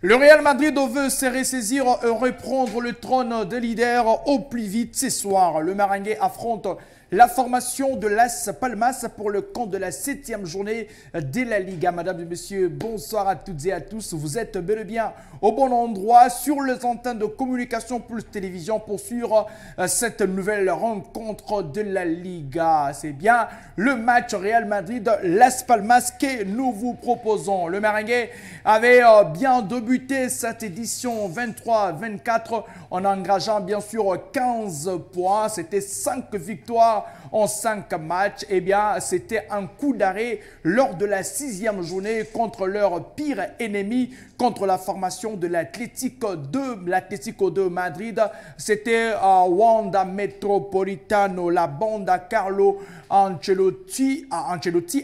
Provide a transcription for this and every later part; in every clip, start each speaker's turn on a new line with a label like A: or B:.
A: Le Real Madrid veut se ressaisir et reprendre le trône de leader au plus vite ce soir. Le Merengue affronte la formation de Las Palmas pour le compte de la 7e journée de la Liga. Madame et messieurs, bonsoir à toutes et à tous. Vous êtes bel et bien au bon endroit sur les antennes de Communication Plus Télévision pour suivre cette nouvelle rencontre de la Liga. C'est bien le match Real Madrid-Las Palmas que nous vous proposons. Le Merengue avait bien débuté cette édition 23-24 en engageant bien sûr 15 points. C'était 5 victoires en 5 matchs. Eh bien, c'était un coup d'arrêt lors de la 6e journée contre leur pire ennemi, contre la formation de l'Atlético de Madrid. C'était Wanda Metropolitano. La bande à Carlo Ancelotti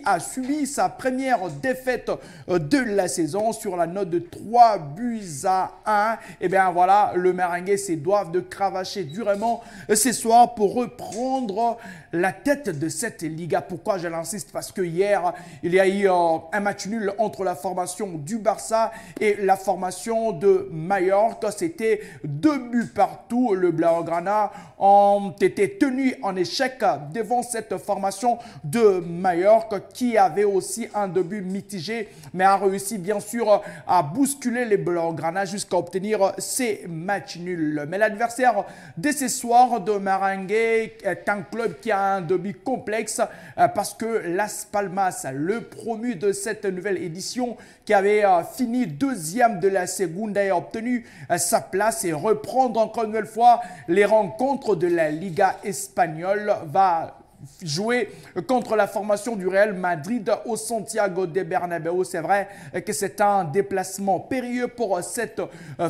A: a subi sa première défaite de la saison sur la note de 3-1. Et bien voilà, le Merengue se doivent de cravacher durement ce soir pour reprendre la tête de cette Liga. Pourquoi je l'insiste? Parce que hier, il y a eu un match nul entre la formation du Barça et la formation de Mallorca. C'était 2 buts partout. Le Blaugrana ont été tenus en échec devant cette formation de Mallorca qui avait aussi un début mitigé, mais a réussi bien sûr à bousculer les Blaugrana jusqu'à obtenir ces matchs nuls. Mais l'adversaire de ce soir de Merengue est un club qui a un début complexe parce que Las Palmas, le promu de cette nouvelle édition qui avait fini 2e de la Segunda et a obtenu sa place et reprendre encore une nouvelle fois les rencontres de la Liga espagnole, va jouer contre la formation du Real Madrid au Santiago de Bernabéu. C'est vrai que c'est un déplacement périlleux pour cette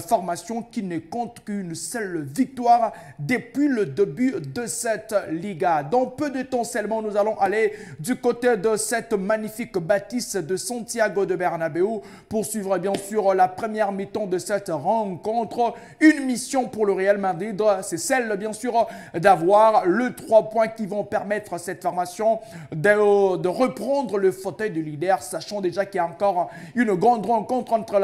A: formation qui ne compte qu'une seule victoire depuis le début de cette Liga. Dans peu de temps seulement, nous allons aller du côté de cette magnifique bâtisse de Santiago de Bernabéu pour suivre bien sûr la première mi-temps de cette rencontre. Une mission pour le Real Madrid, c'est celle bien sûr d'avoir le 3 points qui vont permettre à cette formation de reprendre le fauteuil de leader, sachant déjà qu'il y a encore une grande rencontre entre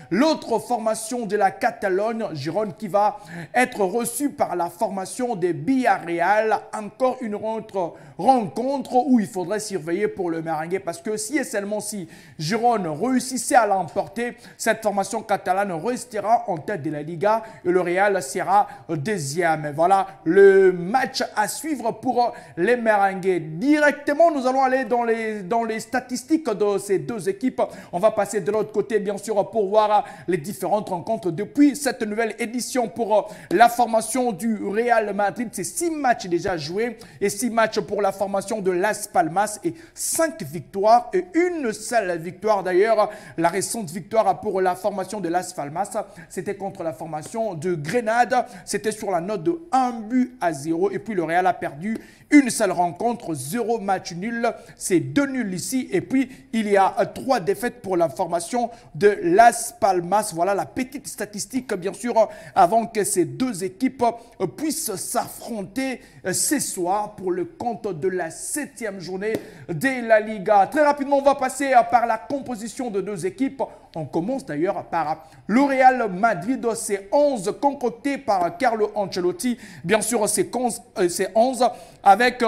A: l'autre formation de la Catalogne, Girone, qui va être reçue par la formation de Villarreal. Encore une autre rencontre où il faudrait surveiller pour le Merengue, parce que si et seulement si Girone réussissait à l'emporter, cette formation catalane restera en tête de la Liga et le Real sera 2e. Voilà le match à suivre pour les Merengues. Directement, nous allons aller dans les statistiques de ces deux équipes. On va passer de l'autre côté, bien sûr, pour voir les différentes rencontres depuis cette nouvelle édition pour la formation du Real Madrid. C'est 6 matchs déjà joués et 6 matchs pour la formation de Las Palmas et 5 victoires et une seule victoire. D'ailleurs, la récente victoire pour la formation de Las Palmas, c'était contre la formation de Grenade. C'était sur la note de 1-0 et puis le Real a perdu une seule rencontre, 0 match nul, c'est 2 nuls ici. Et puis, il y a 3 défaites pour la formation de Las Palmas. Voilà la petite statistique, bien sûr, avant que ces deux équipes puissent s'affronter ce soir pour le compte de la 7e journée de la Liga. Très rapidement, on va passer par la composition de deux équipes. On commence d'ailleurs par le Real Madrid, c'est 11 concoctés par Carlo Ancelotti. Bien sûr, c'est 11 avec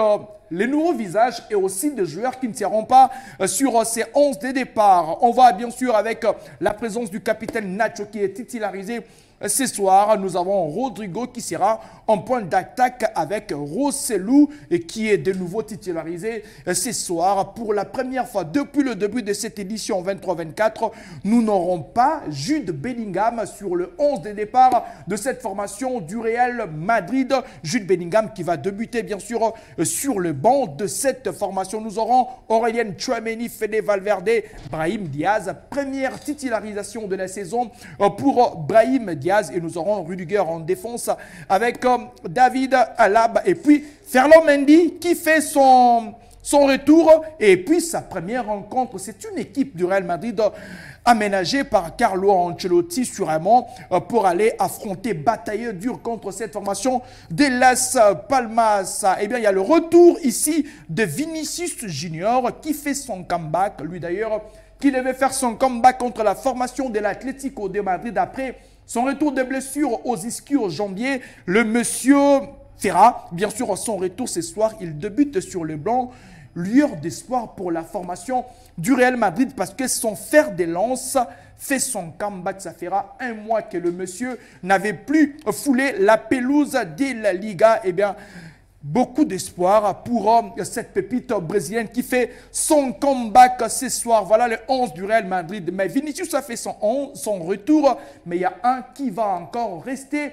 A: les nouveaux visages et aussi des joueurs qui ne seront pas sur ces 11 de départ. On va bien sûr avec la présence du capitaine Nacho qui est titularisé ce soir. Nous avons Rodrigo qui sera en point d'attaque avec Rossellou et qui est de nouveau titularisé ce soir. Pour la première fois depuis le début de cette édition 23-24, nous n'aurons pas Jude Bellingham sur le 11 de départ de cette formation du Real Madrid. Jude Bellingham qui va débuter bien sûr sur le banc de cette formation. Nous aurons Aurélien Tchouaméni, Fede Valverde, Brahim Diaz. Première titularisation de la saison pour Brahim Diaz. Et nous aurons Rudiger en défense avec David Alaba et puis Ferland Mendy qui fait son retour et puis sa première rencontre. C'est une équipe du Real Madrid aménagée par Carlo Ancelotti sûrement pour aller affronter, batailler dur contre cette formation de Las Palmas. Eh bien, il y a le retour ici de Vinicius Junior qui fait son comeback. Lui d'ailleurs qui devait faire son comeback contre la formation de l'Atlético de Madrid après son retour de blessure aux ischio-jambiers. Le monsieur fera bien sûr son retour ce soir. Il débute sur le blanc. Lueur d'espoir pour la formation du Real Madrid parce que son fer de lance fait son comeback. Ça fera un mois que le monsieur n'avait plus foulé la pelouse de la Liga. Eh bien, beaucoup d'espoir pour cette pépite brésilienne qui fait son comeback ce soir. Voilà le 11 du Real Madrid. Mais Vinicius a fait son retour. Mais il y a un qui va encore rester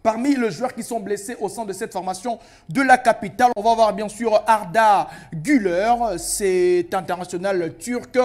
A: parmi les joueurs qui sont blessés au sein de cette formation de la capitale. On va voir bien sûr Arda Güler, cet international turc,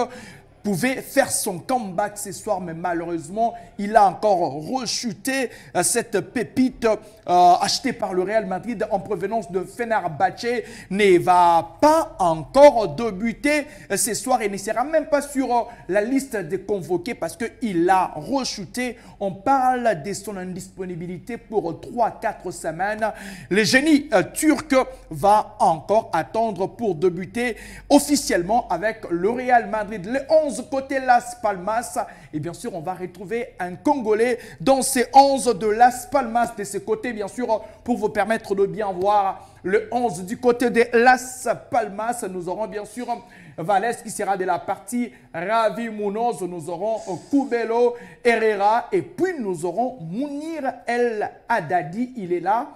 A: pouvait faire son comeback ce soir, mais malheureusement, il a encore rechuté cette pépite achetée par le Real Madrid en provenance de Fenerbahçe. Ne va pas encore débuter ce soir et ne sera même pas sur la liste des convoqués parce qu'il a rechuté. On parle de son indisponibilité pour 3-4 semaines. Le génie turc va encore attendre pour débuter officiellement avec le Real Madrid. Le 11 côté Las Palmas. Et bien sûr, on va retrouver un Congolais dans ces 11 de Las Palmas. De ce côté, bien sûr, pour vous permettre de bien voir le 11 du côté de Las Palmas. Nous aurons bien sûr Valles qui sera de la partie, Ravi Munoz, nous aurons Kubelo Herrera et puis nous aurons Mounir El Haddadi. Il est là.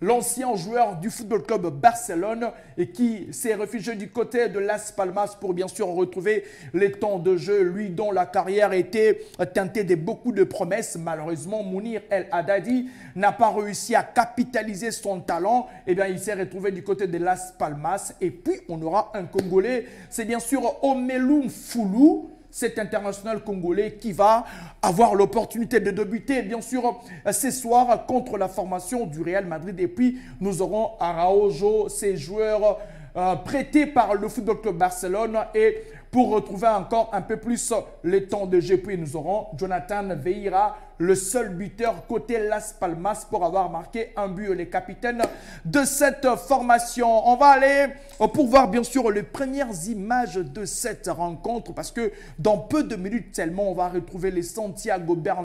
A: L'ancien joueur du Football Club Barcelone et qui s'est réfugié du côté de Las Palmas pour bien sûr retrouver les temps de jeu, lui dont la carrière était teintée de beaucoup de promesses. Malheureusement, Mounir El Haddadi n'a pas réussi à capitaliser son talent. Eh bien, il s'est retrouvé du côté de Las Palmas. Et puis, on aura un Congolais, c'est bien sûr Omelou Foulou, cet international congolais qui va avoir l'opportunité de débuter, bien sûr, ce soir contre la formation du Real Madrid. Et puis, nous aurons Araujo, ces joueurs prêtés par le Football Club Barcelone. Et pour retrouver encore un peu plus les temps de jeu, puis nous aurons Jonathan Vieira, le seul buteur côté Las Palmas pour avoir marqué un but, les capitaines de cette formation. On va aller pour voir bien sûr les premières images de cette rencontre parce que dans peu de minutes seulement, on va retrouver les Santiago Bernabéu